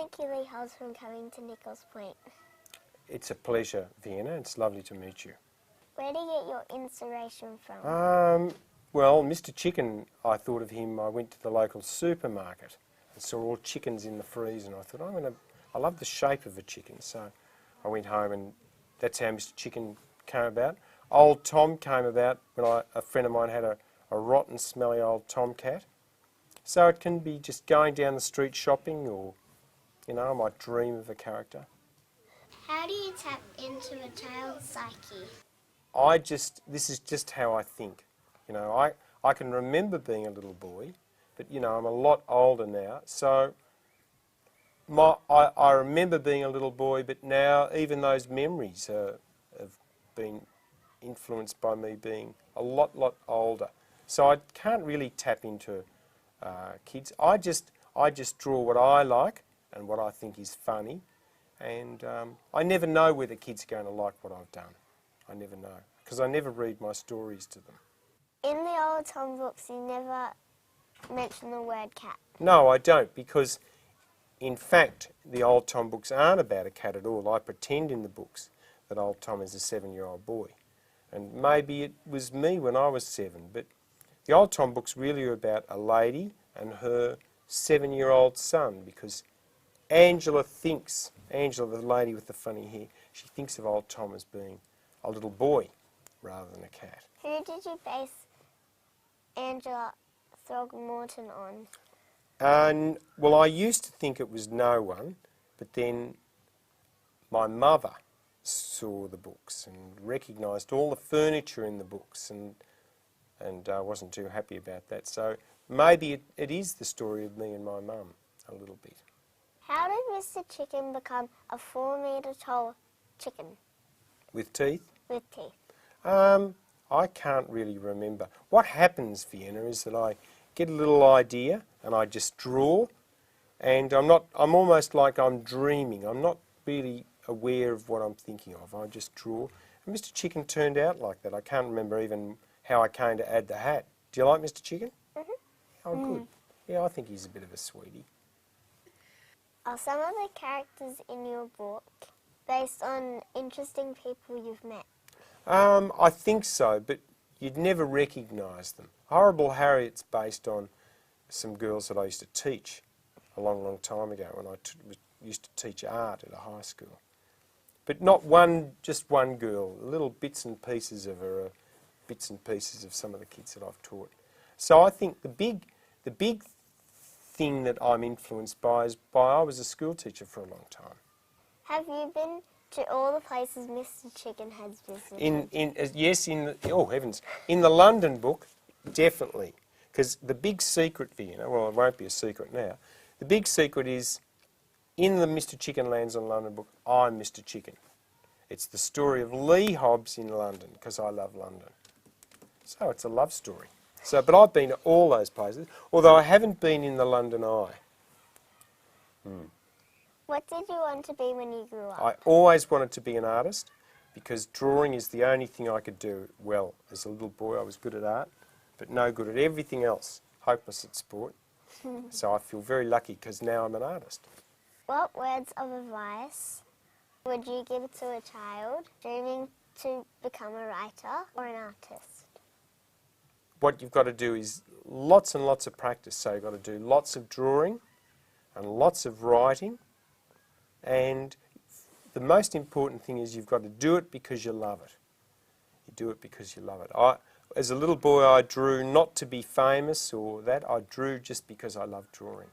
thank you, Leigh Hobbs, for coming to Nichols Point. It's a pleasure, Vienna. It's lovely to meet you. Where do you get your inspiration from? Well, Mr. Chicken, I thought of him. I went to the local supermarket and saw all chickens in the freezer, and I thought, I love the shape of a chicken. So I went home, and that's how Mr. Chicken came about. Old Tom came about when a friend of mine had a rotten, smelly old tomcat. So it can be just going down the street shopping, or, I might dream of a character. How do you tap into a child's psyche? This is just how I think. I can remember being a little boy, but, I'm a lot older now. So I remember being a little boy, but now even those memories have been influenced by me being a lot older. So I can't really tap into kids. I just draw what I like and what I think is funny, and I never know whether kids are going to like what I've done. I never know, because I never read my stories to them. In the old Tom books, you never mention the word cat. No, I don't, because in fact the old Tom books aren't about a cat at all. I pretend in the books that old Tom is a 7-year-old boy, and maybe it was me when I was 7, but the old Tom books really are about a lady and her 7-year-old son, because Angela, the lady with the funny hair, she thinks of old Tom as being a little boy rather than a cat. Who did you base Angela Throgmorton on? Well, I used to think it was no one, but then my mother saw the books and recognised all the furniture in the books, and I wasn't too happy about that. So maybe it is the story of me and my mum a little bit. How did Mr. Chicken become a 4-metre tall chicken? With teeth? With teeth. I can't really remember. What happens, Vienna, is that I get a little idea and I just draw, and I'm almost like I'm dreaming. I'm not really aware of what I'm thinking of. I just draw. And Mr. Chicken turned out like that. I can't remember even how I came to add the hat. Do you like Mr. Chicken? Mm-hmm. Oh, good. Yeah, I think he's a bit of a sweetie. Are some of the characters in your book based on interesting people you've met? I think so, but you'd never recognise them. Horrible Harriet's based on some girls that I used to teach a long time ago when I used to teach art at a high school. But not just one girl, little bits and pieces of her, bits and pieces of some of the kids that I've taught. So I think the big thing that I'm influenced by is I was a school teacher for a long time. Have you been to all the places Mr. Chicken has visited? Yes, oh heavens, in the London book, definitely. Because the big secret, Vienna, well, it won't be a secret now, the big secret is, in the Mr. Chicken Lands on London book, I'm Mr. Chicken. It's the story of Leigh Hobbs in London, because I love London. So it's a love story. But I've been to all those places, although I haven't been in the London Eye. What did you want to be when you grew up? I always wanted to be an artist, because drawing is the only thing I could do well. As a little boy, I was good at art, but no good at everything else. Hopeless at sport. So I feel very lucky, because now I'm an artist. What words of advice would you give to a child dreaming to become a writer or an artist? What you've got to do is lots and lots of practice. So you've got to do lots of drawing and lots of writing, and the most important thing is you've got to do it because you love it. You do it because you love it. As a little boy, I drew not to be famous or that. I drew just because I loved drawing.